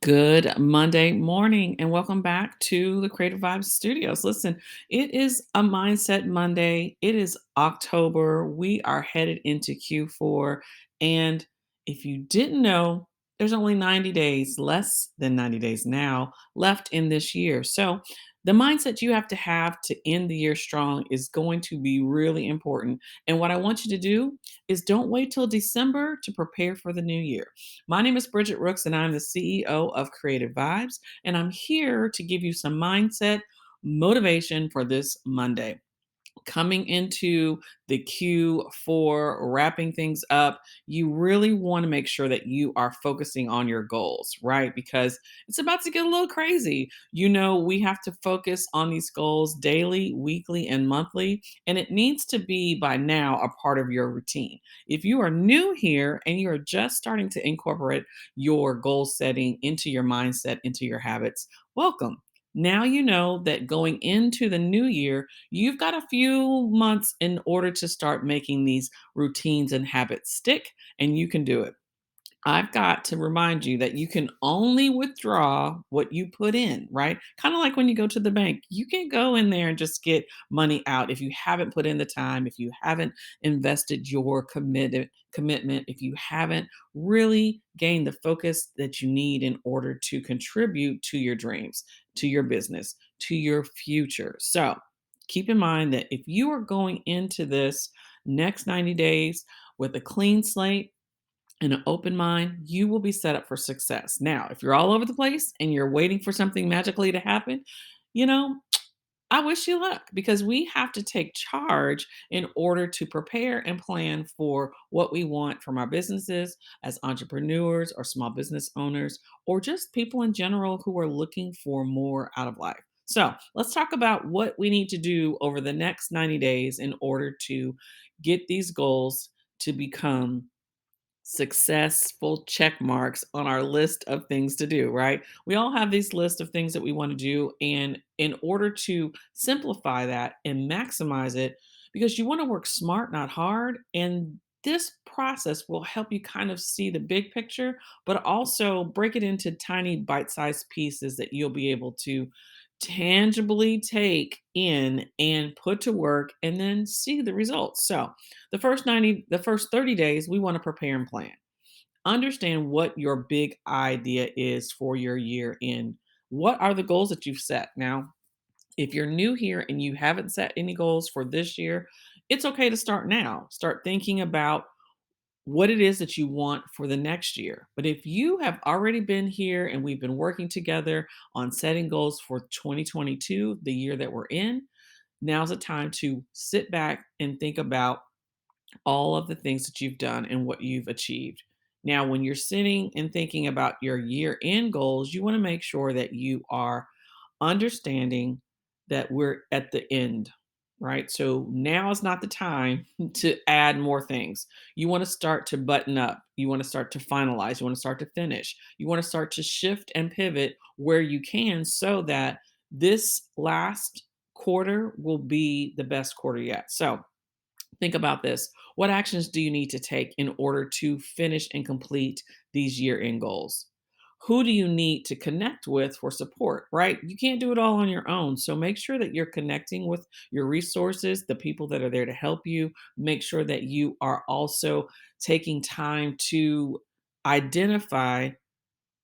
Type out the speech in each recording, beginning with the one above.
Good Monday morning and welcome back to the Creative Vibes Studios. Listen, it is a Mindset Monday. It is October. We are headed into Q4. And if you didn't know, there's only 90 days, less than 90 days now, left in this year. So the mindset you have to end the year strong is going to be really important. And what I want you to do is don't wait till December to prepare for the new year. My name is Bridget Rooks, and I'm the CEO of Creative Vibes, and I'm here to give you some mindset motivation for this Monday. Coming into the Q4, wrapping things up, you really want to make sure that you are focusing on your goals, right? Because it's about to get a little crazy. We have to focus on these goals daily, weekly, and monthly, and it needs to be by now a part of your routine. If you are new here and you are just starting to incorporate your goal setting into your mindset, into your habits, welcome. Now you know that going into the new year, you've got a few months in order to start making these routines and habits stick, and you can do it. I've got to remind you that you can only withdraw what you put in, right? Kind of like when you go to the bank. You can't go in there and just get money out if you haven't put in the time, if you haven't invested your commitment, if you haven't really gained the focus that you need in order to contribute to your dreams, to your business, to your future. So, keep in mind that if you are going into this next 90 days with a clean slate, and an open mind, you will be set up for success. Now, if you're all over the place and you're waiting for something magically to happen, you know, I wish you luck because we have to take charge in order to prepare and plan for what we want from our businesses as entrepreneurs or small business owners or just people in general who are looking for more out of life. So, let's talk about what we need to do over the next 90 days in order to get these goals to become successful check marks on our list of things to do, right? We all have these list of things that we want to do. And in order to simplify that and maximize it, because you want to work smart, not hard. And this process will help you kind of see the big picture, but also break it into tiny bite sized pieces that you'll be able to tangibly take in and put to work and then see the results. So, the first 30 days, we want to prepare and plan. Understand what your big idea is for your year end. What are the goals that you've set? Now, if you're new here and you haven't set any goals for this year, it's okay to start now. Start thinking about what it is that you want for the next year. But if you have already been here and we've been working together on setting goals for 2022, the year that we're in, now's the time to sit back and think about all of the things that you've done and what you've achieved. Now, when you're sitting and thinking about your year end goals, you want to make sure that you are understanding that we're at the end, right? So now is not the time to add more things. You want to start to button up, you want to start to finalize, you want to start to finish, you want to start to shift and pivot where you can so that this last quarter will be the best quarter yet. So, think about this. What actions do you need to take in order to finish and complete these year end goals? Who do you need to connect with for support, right? You can't do it all on your own. So make sure that you're connecting with your resources, the people that are there to help you. Make sure that you are also taking time to identify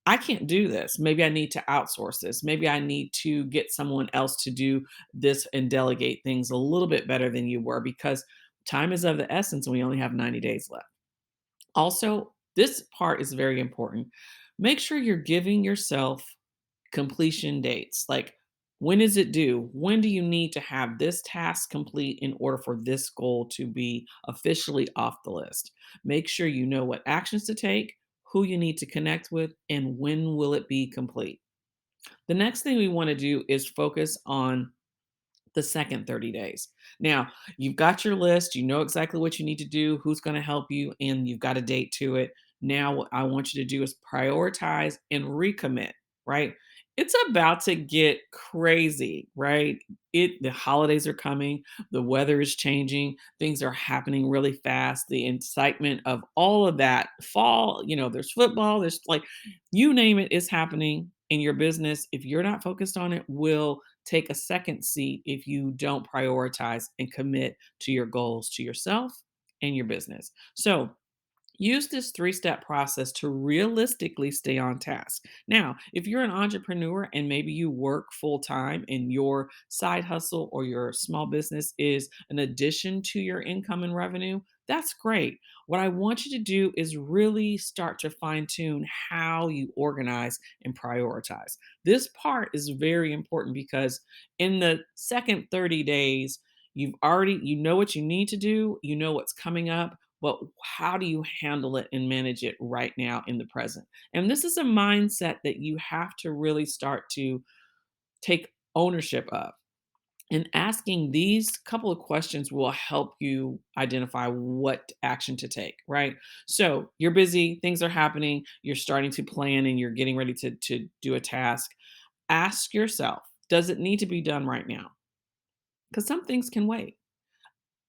I can't do this. Maybe I need to outsource this. Maybe I need to get someone else to do this and delegate things a little bit better than you were because time is of the essence and we only have 90 days left. Also, this part is very important. Make sure you're giving yourself completion dates. Like, when is it due? When do you need to have this task complete in order for this goal to be officially off the list? Make sure you know what actions to take, who you need to connect with, and when will it be complete. The next thing we want to do is focus on the second 30 days. Now, you've got your list, you know exactly what you need to do, who's going to help you, and you've got a date to it. Now, what I want you to do is prioritize and recommit, right? It's about to get crazy, right? The holidays are coming, the weather is changing, things are happening really fast, the incitement of all of that. Fall, there's football, there's like you name it is happening in your business. If you're not focused on it, will take a second seat if you don't prioritize and commit to your goals, to yourself and your business. So, use this three-step process to realistically stay on task. Now, if you're an entrepreneur and maybe you work full time and your side hustle or your small business is an addition to your income and revenue, that's great. What I want you to do is really start to fine tune how you organize and prioritize. This part is very important because in the second 30 days, you know what you need to do, you know what's coming up, but how do you handle it and manage it right now in the present? And this is a mindset that you have to really start to take ownership of. And asking these couple of questions will help you identify what action to take, right? So you're busy, things are happening, you're starting to plan and you're getting ready to do a task. Ask yourself, does it need to be done right now? Because some things can wait.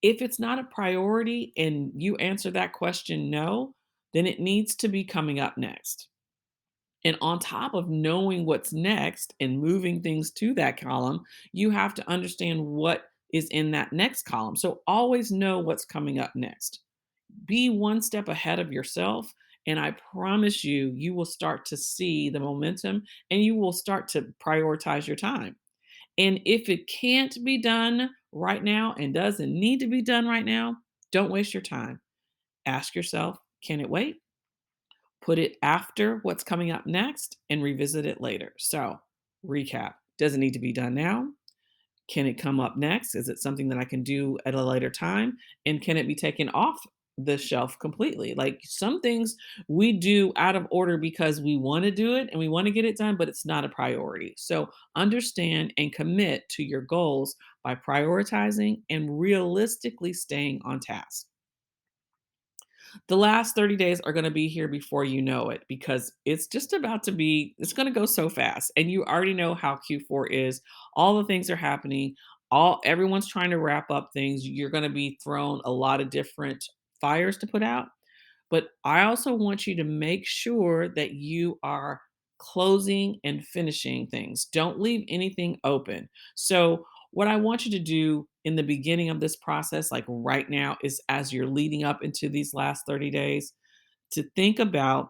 If it's not a priority and you answer that question no, then it needs to be coming up next. And on top of knowing what's next and moving things to that column, you have to understand what is in that next column. So always know what's coming up next. Be one step ahead of yourself. And I promise you, you will start to see the momentum and you will start to prioritize your time. And if it can't be done right now and doesn't need to be done right now, don't waste your time. Ask yourself, can it wait? Put it after what's coming up next and revisit it later. So, recap. Does it need to be done now? Can it come up next? Is it something that I can do at a later time? And can it be taken off the shelf completely? Like some things we do out of order because we want to do it and we want to get it done, but it's not a priority. So understand and commit to your goals by prioritizing and realistically staying on task. The last 30 days are going to be here before you know it because it's just about to be, it's going to go so fast. And you already know how Q4 is. All the things are happening. Everyone's trying to wrap up things. You're going to be thrown a lot of different fires to put out. But I also want you to make sure that you are closing and finishing things. Don't leave anything open. So, what I want you to do in the beginning of this process, like right now, is as you're leading up into these last 30 days, to think about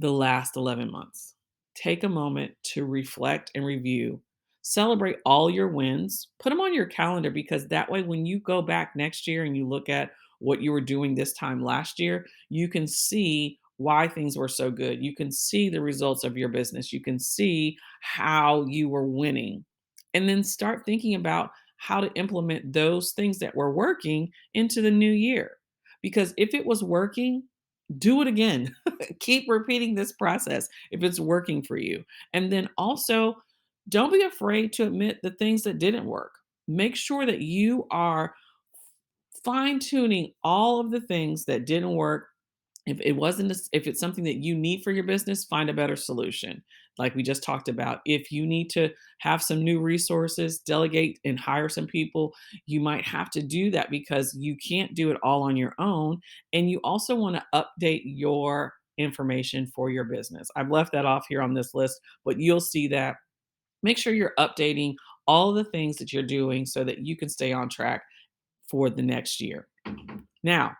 the last 11 months. Take a moment to reflect and review. Celebrate all your wins. Put them on your calendar because that way, when you go back next year and you look at what you were doing this time last year, you can see why things were so good. You can see the results of your business. You can see how you were winning. And then start thinking about how to implement those things that were working into the new year. Because if it was working, do it again. Keep repeating this process if it's working for you. And then also, don't be afraid to admit the things that didn't work. Make sure that you are fine tuning all of the things that didn't work. If it's something that you need for your business, find a better solution. Like we just talked about, if you need to have some new resources, delegate and hire some people, you might have to do that because you can't do it all on your own. And you also want to update your information for your business. I've left that off here on this list, but you'll see that. Make sure you're updating all the things that you're doing so that you can stay on track for the next year. Now,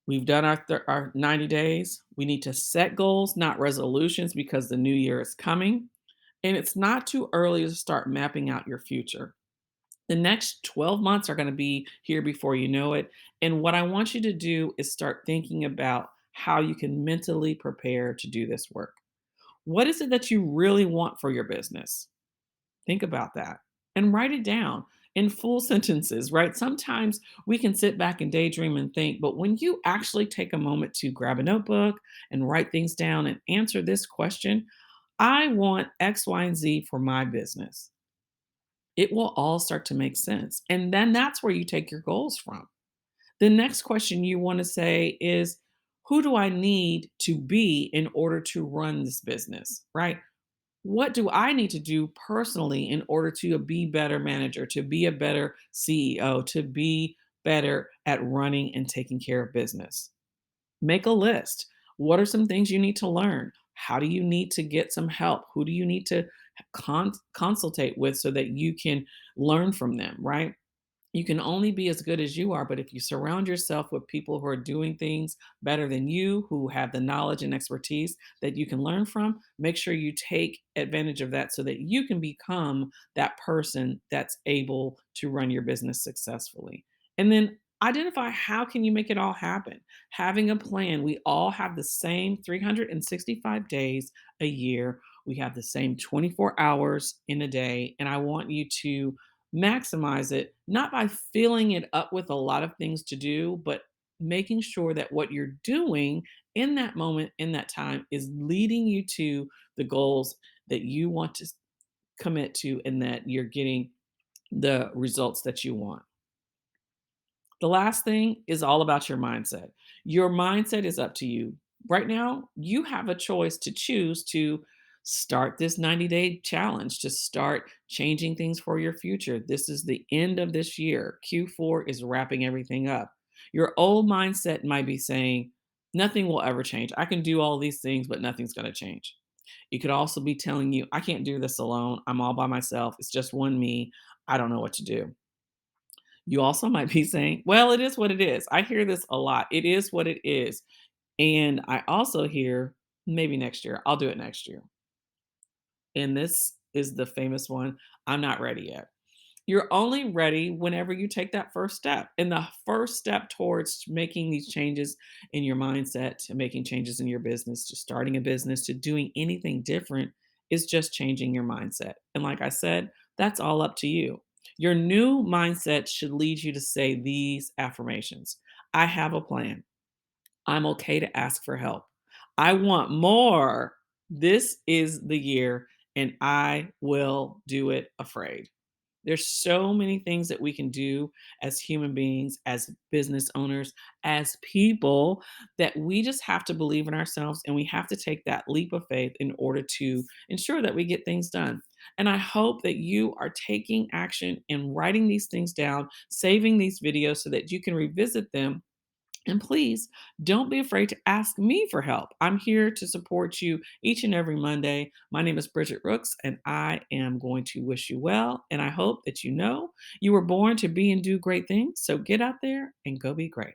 we've done our 90 days. We need to set goals, not resolutions, because the new year is coming. And it's not too early to start mapping out your future. The next 12 months are going to be here before you know it. And what I want you to do is start thinking about how you can mentally prepare to do this work. What is it that you really want for your business? Think about that and write it down in full sentences, right? Sometimes we can sit back and daydream and think, but when you actually take a moment to grab a notebook and write things down and answer this question, I want X, Y, and Z for my business, it will all start to make sense. And then that's where you take your goals from. The next question you want to say is, who do I need to be in order to run this business, right? what do I need to do personally in order to be a better manager, to be a better CEO, to be better at running and taking care of business? Make a list. What are some things you need to learn? How do you need to get some help? Who do you need to consultate with so that you can learn from them, right? You can only be as good as you are, but if you surround yourself with people who are doing things better than you, who have the knowledge and expertise that you can learn from, make sure you take advantage of that so that you can become that person that's able to run your business successfully. And then identify how can you make it all happen. Having a plan. We all have the same 365 days a year. We have the same 24 hours in a day, and I want you to maximize it, not by filling it up with a lot of things to do, but making sure that what you're doing in that moment, in that time, is leading you to the goals that you want to commit to and that you're getting the results that you want. The last thing is all about your mindset. Your mindset is up to you. Right now, you have a choice to choose to start this 90-day challenge, to start changing things for your future. This is the end of this year. Q4 is wrapping everything up. Your old mindset might be saying, nothing will ever change. I can do all these things, but nothing's going to change. It could also be telling you, I can't do this alone. I'm all by myself. It's just one me. I don't know what to do. You also might be saying, well, it is what it is. I hear this a lot. It is what it is. And I also hear, maybe next year. I'll do it next year. And this is the famous one, I'm not ready yet. You're only ready whenever you take that first step. And the first step towards making these changes in your mindset, to making changes in your business, to starting a business, to doing anything different is just changing your mindset. And like I said, that's all up to you. Your new mindset should lead you to say these affirmations: I have a plan. I'm okay to ask for help. I want more. This is the year, and I will do it afraid. There's so many things that we can do as human beings, as business owners, as people, that we just have to believe in ourselves and we have to take that leap of faith in order to ensure that we get things done. And I hope that you are taking action and writing these things down, saving these videos so that you can revisit them, and please don't be afraid to ask me for help. I'm here to support you each and every Monday. My name is Bridget Rooks, and I am going to wish you well. And I hope that you know you were born to be and do great things. So get out there and go be great.